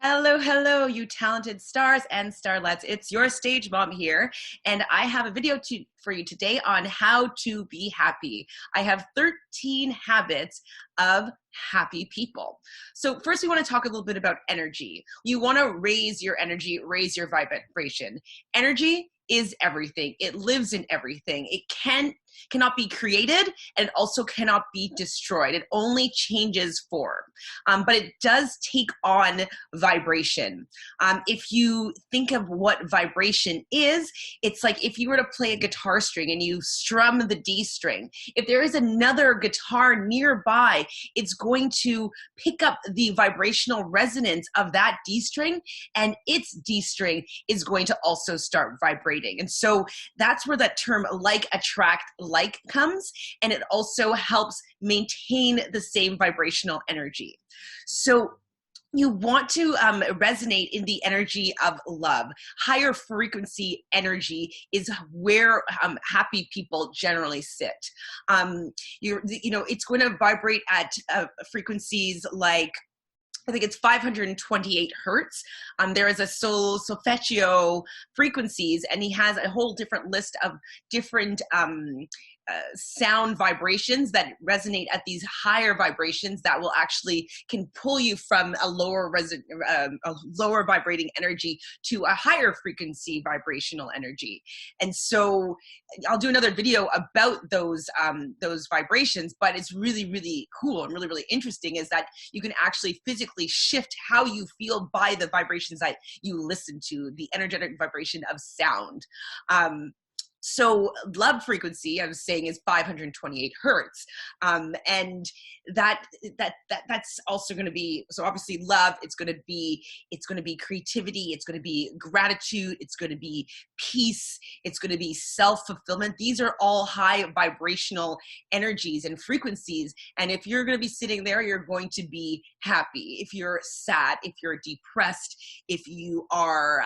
Hello, hello, you talented stars and starlets. It's your stage mom here, and I have a video for you today on how to be happy. I have 13 habits of happy people. So first we want to talk a little bit about energy. You want to raise your energy, raise your vibration. Energy is everything. It lives in everything. It cannot be created, and it also cannot be destroyed. It only changes form, but it does take on vibration. If you think of what vibration is, it's like if you were to play a guitar string and you strum the D string. If there is another guitar nearby, it's going to pick up the vibrational resonance of that D string, and its D string is going to also start vibrating. And so that's where that term like attract like comes, and it also helps maintain the same vibrational energy. So you want to resonate in the energy of love. Higher frequency energy is where happy people generally sit. It's going to vibrate at frequencies like, I think it's 528 hertz. There is a solfeggio frequencies, and he has a whole different list of different sound vibrations that resonate at these higher vibrations that will actually can pull you from a lower vibrating energy to a higher frequency vibrational energy. And so I'll do another video about those vibrations, but it's really, really cool and really, really interesting is that you can actually physically shift how you feel by the vibrations that you listen to, the energetic vibration of sound. So love frequency, I was saying, is 528 hertz. And that's also going to be, so obviously love, it's going to be creativity, it's going to be gratitude, it's going to be peace, it's going to be self-fulfillment. These are all high vibrational energies and frequencies. And if you're going to be sitting there, you're going to be happy. If you're sad, if you're depressed, if you're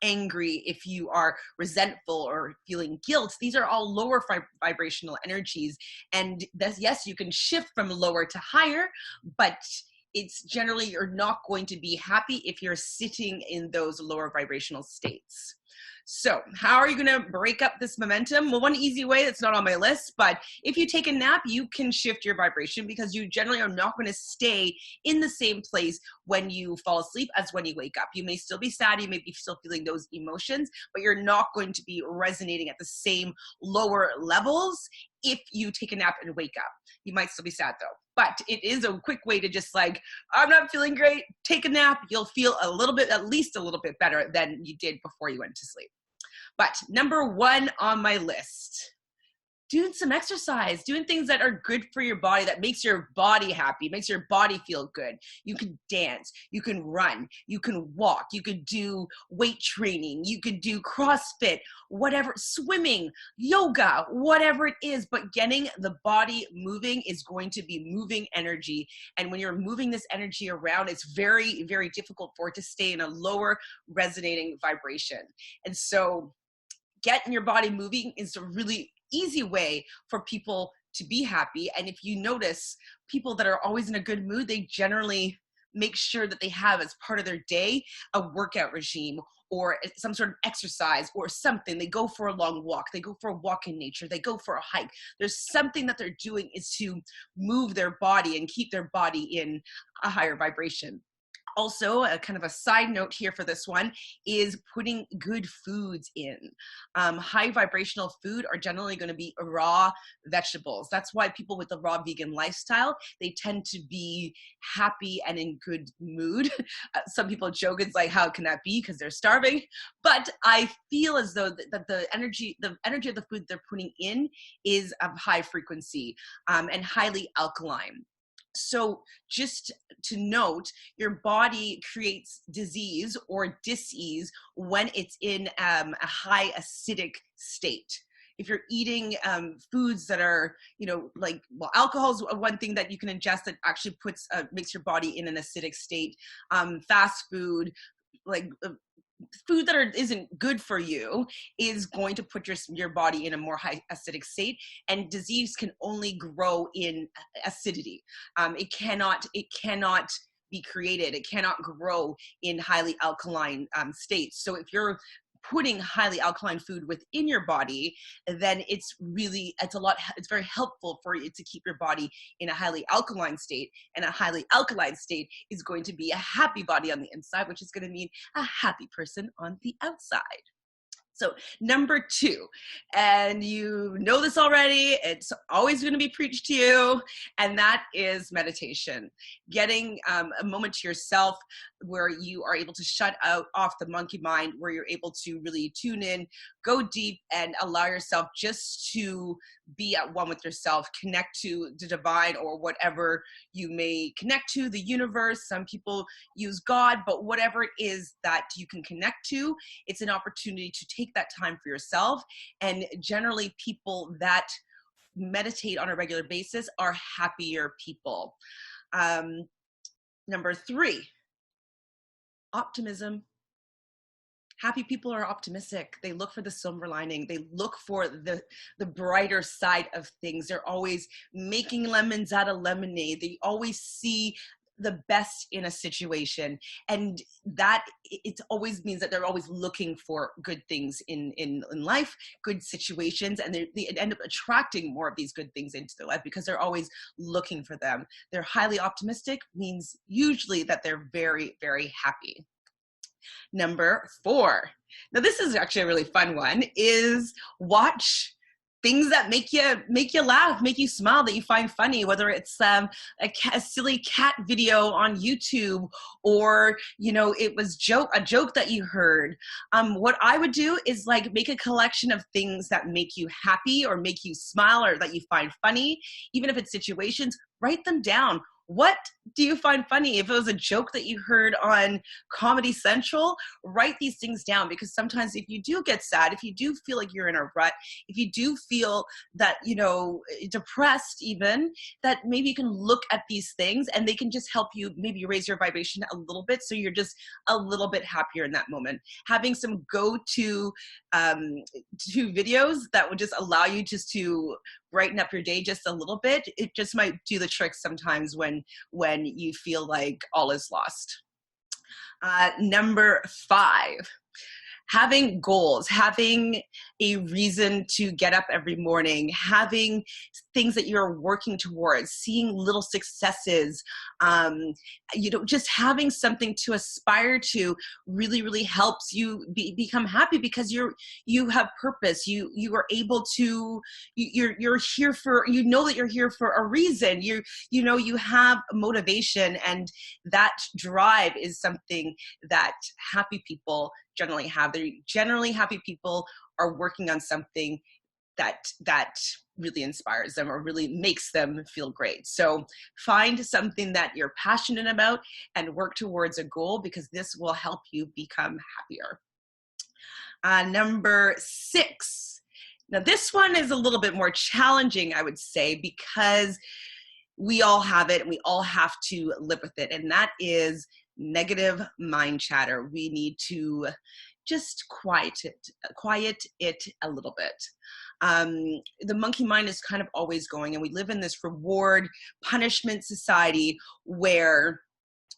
angry, if you are resentful or feeling guilt, these are all lower vibrational energies. And yes, you can shift from lower to higher, but it's generally you're not going to be happy if you're sitting in those lower vibrational states. So how are you going to break up this momentum? Well, one easy way that's not on my list, but if you take a nap, you can shift your vibration because you generally are not going to stay in the same place when you fall asleep as when you wake up. You may still be sad, you may be still feeling those emotions, but you're not going to be resonating at the same lower levels if you take a nap and wake up. You might still be sad though. But it is a quick way to just like, I'm not feeling great, take a nap. You'll feel a little bit, at least a little bit better than you did before you went to sleep. But number one on my list, doing some exercise, doing things that are good for your body, that makes your body happy, makes your body feel good. You can dance, you can run, you can walk, you could do weight training, you could do CrossFit, whatever, swimming, yoga, whatever it is, but getting the body moving is going to be moving energy. And when you're moving this energy around, it's very, very difficult for it to stay in a lower resonating vibration. And so getting your body moving is a really easy way for people to be happy. And if you notice, people that are always in a good mood, they generally make sure that they have as part of their day a workout regime or some sort of exercise or something. They go for a long walk, they go for a walk in nature, they go for a hike. There's something that they're doing is to move their body and keep their body in a higher vibration. Also, a kind of a side note here for this one is putting good foods in. High vibrational food are generally going to be raw vegetables. That's why people with the raw vegan lifestyle, they tend to be happy and in good mood. Some people joke, it's like, how can that be? Because they're starving. But I feel as though that the energy of the food they're putting in is of high frequency and highly alkaline. So just to note, your body creates disease or dis-ease when it's in a high acidic state. If you're eating foods that are, alcohol is one thing that you can ingest that actually makes your body in an acidic state. Fast food, food that isn't good for you is going to put your body in a more high acidic state, and disease can only grow in acidity. It cannot be created. It cannot grow in highly alkaline states. So if you're putting highly alkaline food within your body, then it's very helpful for it to keep your body in a highly alkaline state. And a highly alkaline state is going to be a happy body on the inside, which is going to mean a happy person on the outside. So number 2, and you know this already, it's always going to be preached to you, and that is meditation. Getting a moment to yourself where you are able to shut off the monkey mind, where you're able to really tune in, go deep, and allow yourself just to be at one with yourself, connect to the divine or whatever you may connect to, the universe. Some people use God, but whatever it is that you can connect to, it's an opportunity to take that time for yourself. And generally people that meditate on a regular basis are happier people. Number 3, optimism. Happy people are optimistic. They look for the silver lining. They look for the brighter side of things. They're always making lemons out of lemonade. They always see the best in a situation, and that it always means that they're always looking for good things in life, good situations, and they end up attracting more of these good things into their life because they're always looking for them. They're highly optimistic means usually that they're very, very happy. Number 4, now this is actually a really fun one, is watch things that make you laugh, make you smile, that you find funny, whether it's a silly cat video on YouTube, or it was a joke that you heard. What I would do is like make a collection of things that make you happy or make you smile or that you find funny, even if it's situations. Write them down. What do you find funny? If it was a joke that you heard on Comedy Central, write these things down, because sometimes if you do get sad, if you do feel like you're in a rut, if you do feel that, depressed even, that maybe you can look at these things and they can just help you maybe raise your vibration a little bit, so you're just a little bit happier in that moment. Having some go-to videos that would just allow you just to brighten up your day just a little bit, it just might do the trick sometimes when you feel like all is lost. Number 5, having goals, having a reason to get up every morning, having things that you're working towards, seeing little successes, just having something to aspire to really, really helps you become happy, because you have purpose. You are able to, you're here for, that you're here for a reason. You have motivation, and that drive is something that happy people generally have. They're generally happy people are working on something that really inspires them or really makes them feel great. So find something that you're passionate about and work towards a goal, because this will help you become happier. Number 6. Now this one is a little bit more challenging, I would say, because we all have it and we all have to live with it. And that is negative mind chatter. We need to just quiet it a little bit. The monkey mind is kind of always going, and we live in this reward punishment society where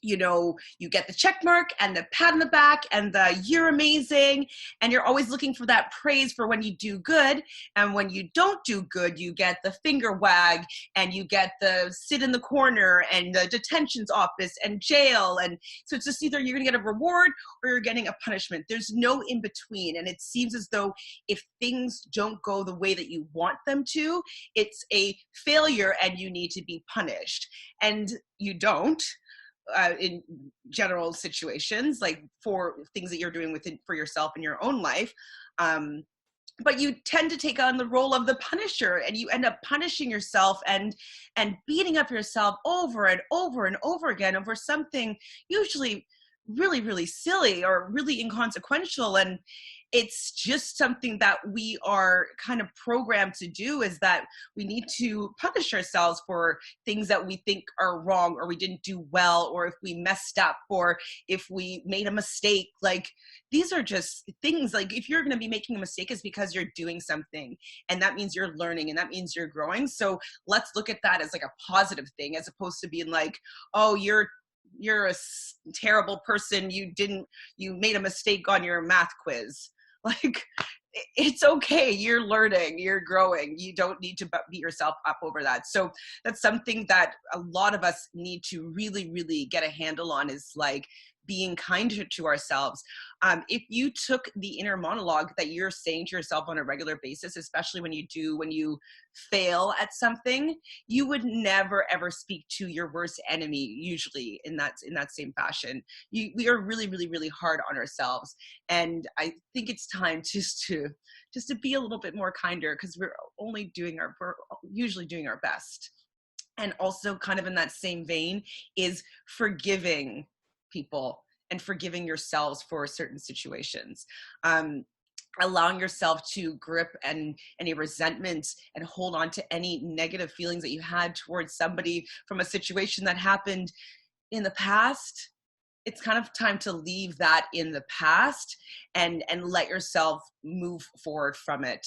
you get the check mark and the pat on the back and the "you're amazing," and you're always looking for that praise for when you do good. And when you don't do good, you get the finger wag, and you get the sit in the corner and the detentions office and jail. And so it's just either you're going to get a reward or you're getting a punishment. There's no in between. And it seems as though if things don't go the way that you want them to, it's a failure and you need to be punished. And you don't. In general situations, like for things that you're doing for yourself in your own life, but you tend to take on the role of the punisher, and you end up punishing yourself and beating up yourself over and over and over again over something usually really, really silly or really inconsequential. And it's just something that we are kind of programmed to do, is that we need to punish ourselves for things that we think are wrong, or we didn't do well, or if we messed up, or if we made a mistake. Like, these are just things, like if you're going to be making a mistake, it's because you're doing something, and that means you're learning, and that means you're growing. So let's look at that as like a positive thing, as opposed to being like, oh, you're terrible person. You made a mistake on your math quiz. Like, it's okay. You're learning, you're growing. You don't need to beat yourself up over that. So that's something that a lot of us need to really, really get a handle on, is like being kinder to ourselves. If you took the inner monologue that you're saying to yourself on a regular basis, especially when you fail at something, you would never ever speak to your worst enemy usually in that same fashion. We are really, really, really hard on ourselves, and I think it's time just to be a little bit more kinder, because we're usually doing our best. And also, kind of in that same vein, is forgiving people and forgiving yourselves for certain situations. Allowing yourself to grip any resentment and hold on to any negative feelings that you had towards somebody from a situation that happened in the past. It's kind of time to leave that in the past and let yourself move forward from it.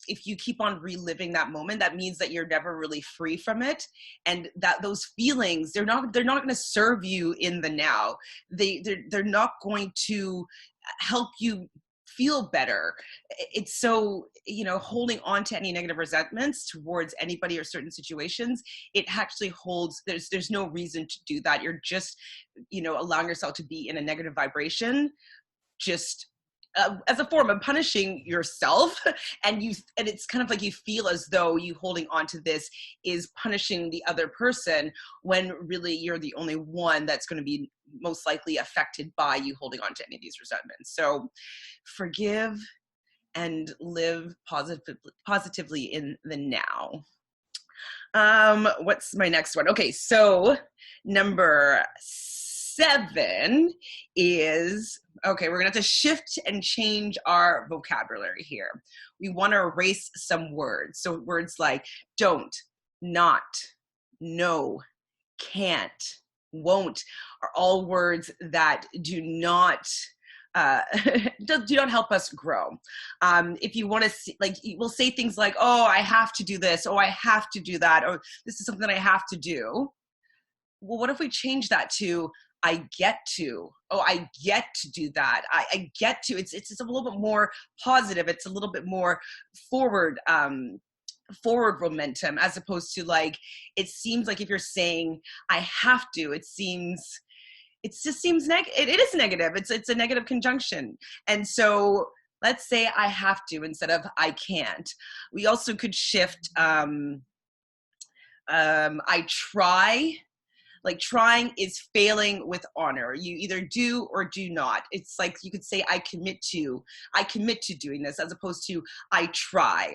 If you keep on reliving that moment, that means that you're never really free from it, and that those feelings, they're not going to serve you in the now. They're not going to help you feel better. It's so, holding on to any negative resentments towards anybody or certain situations, it actually holds, there's no reason to do that. You're just, allowing yourself to be in a negative vibration, just as a form of punishing yourself. And it's kind of like you feel as though you holding on to this is punishing the other person, when really you're the only one that's going to be most likely affected by you holding on to any of these resentments. So forgive and live positively in the now. What's my next one? Okay, so number 7 is, okay, we're gonna have to shift and change our vocabulary here. We want to erase some words. So words like don't, not, no, can't, won't are all words that do not help us grow. If you want to see, like, we'll say things like, oh, I have to do this, oh, I have to do that, or this is something I have to do. Well, what if we change that to I get to? Oh, I get to do that. I get to. It's a little bit more positive. It's a little bit more forward momentum, as opposed to, like, it seems like if you're saying I have to, it just seems it is negative. It's a negative conjunction. And so let's say I have to instead of I can't. We also could shift I try. Like, trying is failing with honor. You either do or do not. It's like you could say I commit to doing this, as opposed to I try.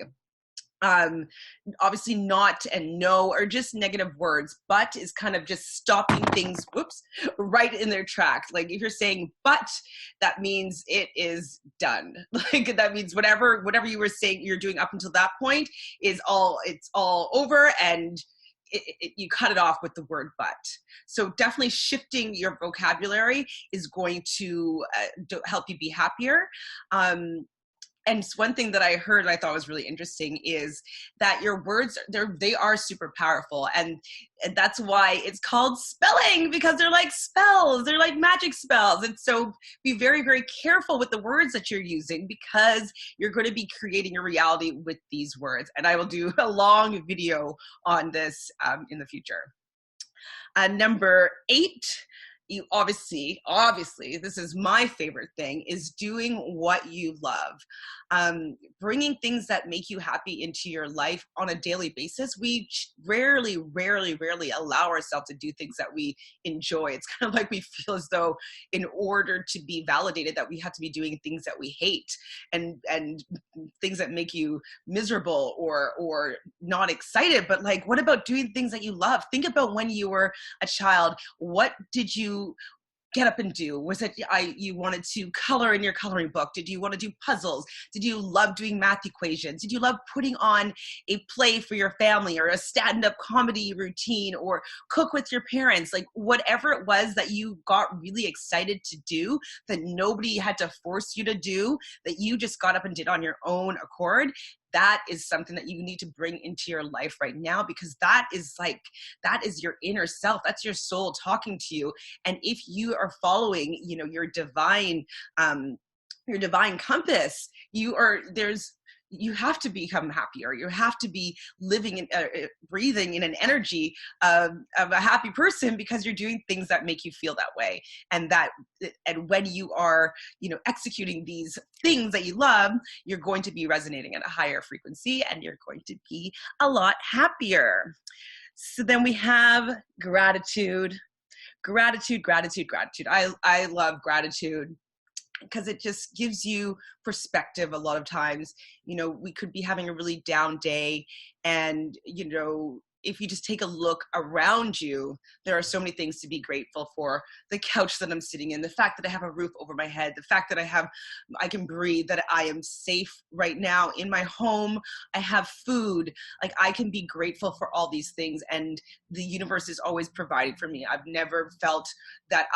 Obviously not and no are just negative words. But is kind of just stopping things, right in their tracks. Like, if you're saying but, that means it is done. Like, that means whatever you were saying you're doing up until that point it's all over, and you cut it off with the word but. So definitely shifting your vocabulary is going to help you be happier. And one thing that I heard and I thought was really interesting is that your words, they are super powerful. And that's why it's called spelling, because they're like spells. They're like magic spells. And so be very, very careful with the words that you're using, because you're going to be creating a reality with these words. And I will do a long video on this in the future. Number 8, you obviously, this is my favorite thing, is doing what you love. Bringing things that make you happy into your life on a daily basis. We rarely allow ourselves to do things that we enjoy. It's kind of like we feel as though in order to be validated that we have to be doing things that we hate and things that make you miserable or not excited. But, like, what about doing things that you love? Think about when you were a child. What did you get up and do? Was it you wanted to color in your coloring book? Did you want to do puzzles? Did you love doing math equations? Did you love putting on a play for your family, or a stand-up comedy routine, or cook with your parents? Like, whatever it was that you got really excited to do, that nobody had to force you to do, that you just got up and did on your own accord, that is something that you need to bring into your life right now, because that is your inner self. That's your soul talking to you. And if you are following, you know, your divine compass, you have to become happier. You have to be living and breathing in an energy of a happy person, because you're doing things that make you feel that way. And when you are, you know, executing these things that you love, you're going to be resonating at a higher frequency, and you're going to be a lot happier. So then we have gratitude. Gratitude. I love gratitude, because it just gives you perspective. A lot of times, you know, we could be having a really down day, and, you know, if you just take a look around you, there are so many things to be grateful for. The couch that I'm sitting in, the fact that I have a roof over my head, the fact that I can breathe, that I am safe right now in my home, I have food. Like, I can be grateful for all these things, and the universe is always providing for me. I've never felt that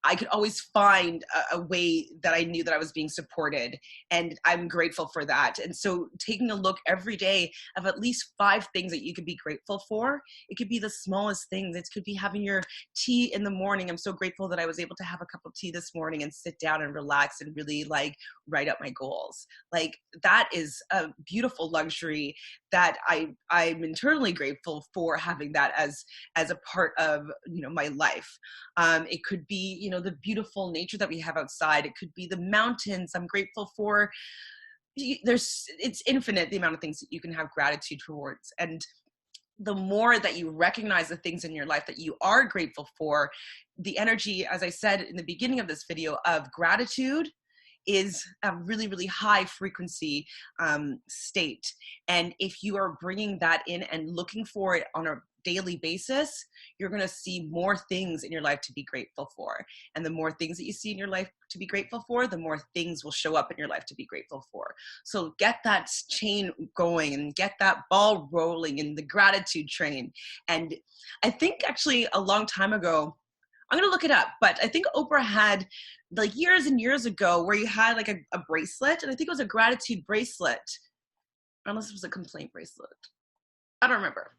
I could always find a way that I knew that I was being supported, and I'm grateful for that. And so taking a look every day of at least 5 things that you could be grateful for. It could be the smallest things. It could be having your tea in the morning. I'm so grateful that I was able to have a cup of tea this morning and sit down and relax and really like write up my goals. Like, that is a beautiful luxury that I'm internally grateful for, having that as a part of, you know, my life. It could be, you know, the beautiful nature that we have outside. It could be the mountains. I'm grateful for. It's infinite, the amount of things that you can have gratitude towards. And the more that you recognize the things in your life that you are grateful for, the energy, as I said in the beginning of this video, of gratitude is a really, really high frequency state. And if you are bringing that in and looking for it on a daily basis, you're going to see more things in your life to be grateful for. And the more things that you see in your life to be grateful for, the more things will show up in your life to be grateful for. So get that chain going and get that ball rolling in the gratitude train. And I think actually a long time ago, I'm going to look it up, but I think Oprah had, like, years and years ago, where you had like a bracelet, and I think it was a gratitude bracelet, unless it was a complaint bracelet. I don't remember.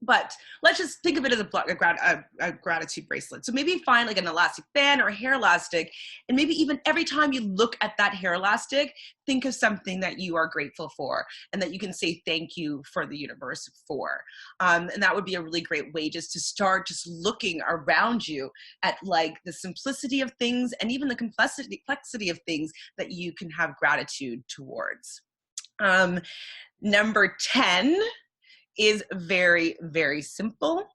But let's just think of it as a gratitude bracelet. So maybe find like an elastic band or a hair elastic, and maybe even every time you look at that hair elastic, think of something that you are grateful for and that you can say thank you for the universe for. And that would be a really great way just to start just looking around you at like the simplicity of things and even the complexity of things that you can have gratitude towards. Number 10 is very, very simple,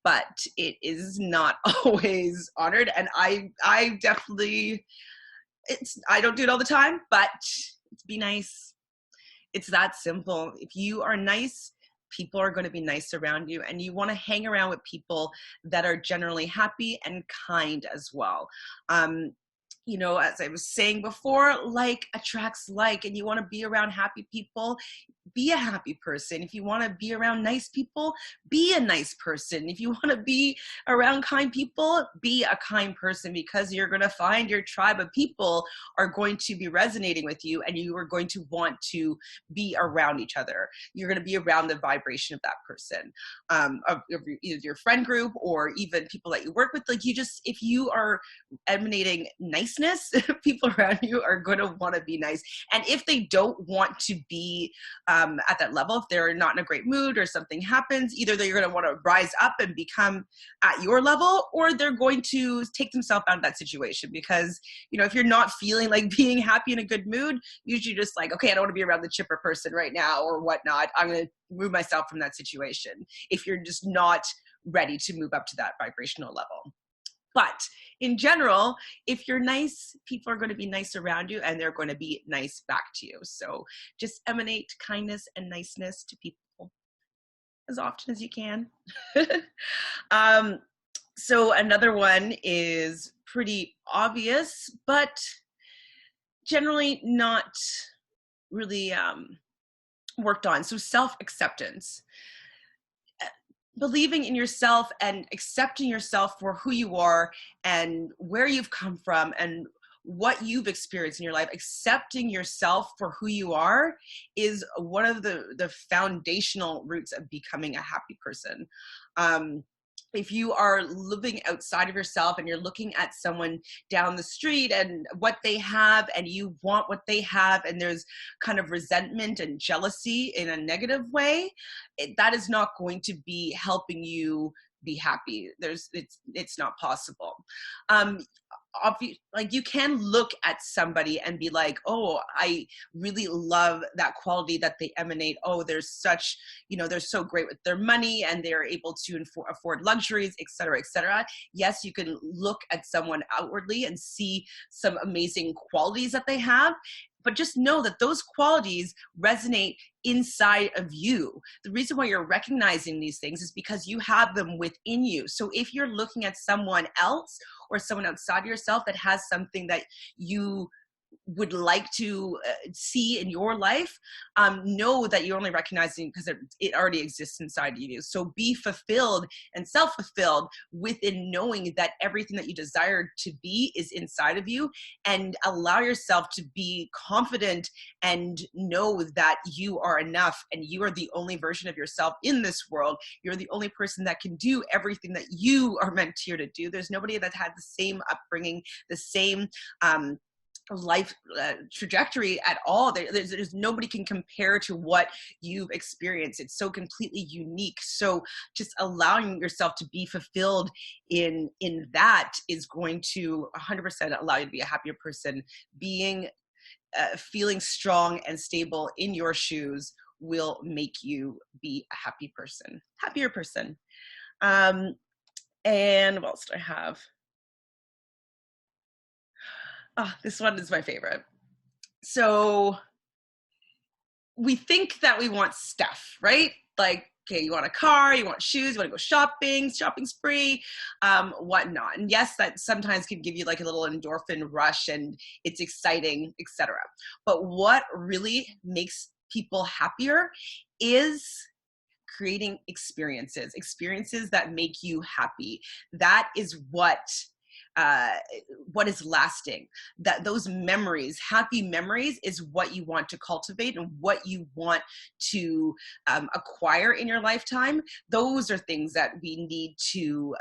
but it is not always honored. And I definitely, I don't do it all the time, but it's be nice. It's that simple. If you are nice, people are going to be nice around you, and you want to hang around with people that are generally happy and kind as well. You know, as I was saying before, like attracts like, and you want to be around happy people, be a happy person. If you want to be around nice people, be a nice person. If you want to be around kind people, be a kind person, because you're going to find your tribe of people are going to be resonating with you, and you are going to want to be around each other. You're going to be around the vibration of that person, of either your friend group or even people that you work with. Like, if you are emanating niceness, people around you are going to want to be nice. And if they don't want to be at that level, if they're not in a great mood or something happens, either they're going to want to rise up and become at your level, or they're going to take themselves out of that situation. Because, you know, if you're not feeling like being happy in a good mood, usually just like, okay, I don't want to be around the chipper person right now or whatnot. I'm going to remove myself from that situation, if you're just not ready to move up to that vibrational level. But in general, if you're nice, people are going to be nice around you, and they're going to be nice back to you. So just emanate kindness and niceness to people as often as you can. So another one is pretty obvious, but generally not really worked on. So self-acceptance. Believing in yourself and accepting yourself for who you are and where you've come from and what you've experienced in your life, accepting yourself for who you are is one of the foundational roots of becoming a happy person. If you are living outside of yourself and you're looking at someone down the street and what they have and you want what they have, and there's kind of resentment and jealousy in a negative way, that is not going to be helping you be happy. It's not possible. Like, you can look at somebody and be like, oh, I really love that quality that they emanate. Oh, they're such, they're so great with their money and they're able to afford luxuries, et cetera, et cetera. Yes, you can look at someone outwardly and see some amazing qualities that they have, but just know that those qualities resonate inside of you. The reason why you're recognizing these things is because you have them within you. So if you're looking at someone else or someone outside of yourself that has something that you would like to see in your life, know that you're only recognizing because it already exists inside of you. So be fulfilled and self-fulfilled within knowing that everything that you desire to be is inside of you, and allow yourself to be confident and know that you are enough and you are the only version of yourself in this world. You're the only person that can do everything that you are meant here to do. There's nobody that had the same upbringing, the same life trajectory at all. There's nobody can compare to what you've experienced. It's so completely unique. So just allowing yourself to be fulfilled in that is going to 100% allow you to be a happier person. Feeling strong and stable in your shoes will make you be a happier person. And what else do I have? This one is my favorite. So we think that we want stuff, right? Like, okay, you want a car, you want shoes, you want to go shopping spree, whatnot. And yes, that sometimes can give you like a little endorphin rush and it's exciting, etc. But what really makes people happier is creating experiences that make you happy. That is what is lasting. That those memories, happy memories, is what you want to cultivate and what you want to acquire in your lifetime. Those are things that we need to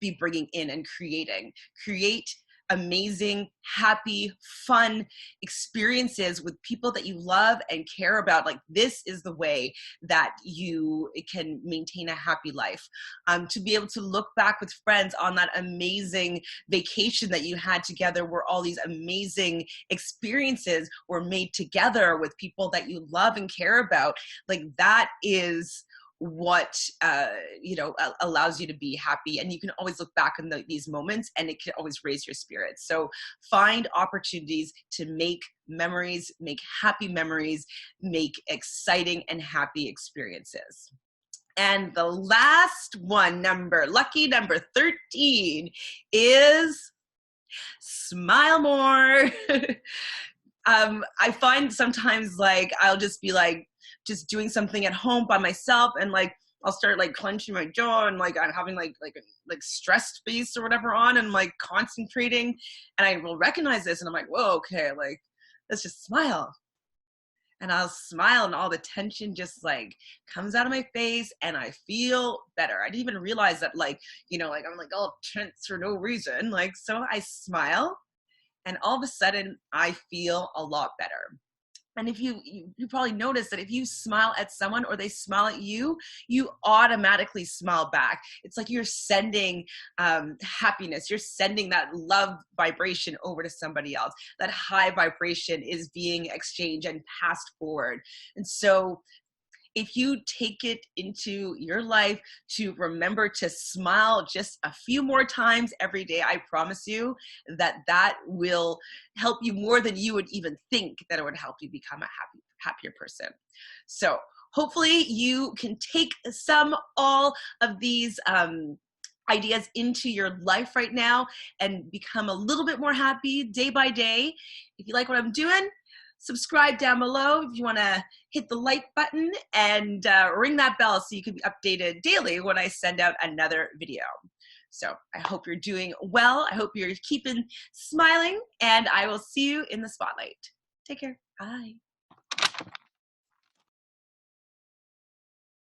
be bringing in and create amazing, happy, fun experiences with people that you love and care about. Like, this is the way that you can maintain a happy life. To be able to look back with friends on that amazing vacation that you had together, where all these amazing experiences were made together with people that you love and care about. Like, that is what allows you to be happy. And you can always look back on these moments and it can always raise your spirits. So find opportunities to make memories, make happy memories, make exciting and happy experiences. And the last one, lucky number 13, is smile more. I find sometimes, like, I'll just be like just doing something at home by myself, and like I'll start like clenching my jaw and like I'm having like stressed face or whatever on, and like concentrating, and I will recognize this and I'm like, whoa, okay, like let's just smile. And I'll smile and all the tension just like comes out of my face and I feel better. I didn't even realize that, like, like I'm like all tense for no reason. Like, so I smile and all of a sudden I feel a lot better. And if you probably notice that if you smile at someone or they smile at you, you automatically smile back. It's like you're sending happiness. You're sending that love vibration over to somebody else. That high vibration is being exchanged and passed forward. And so if you take it into your life to remember to smile just a few more times every day, I promise you that will help you more than you would even think that it would help you become a happier person. So hopefully you can take all of these ideas into your life right now and become a little bit more happy day by day. If you like what I'm doing, subscribe down below. If you want to hit the like button and ring that bell so you can be updated daily when I send out another video. So I hope you're doing well. I hope you're keeping smiling, and I will see you in the spotlight. Take care. Bye.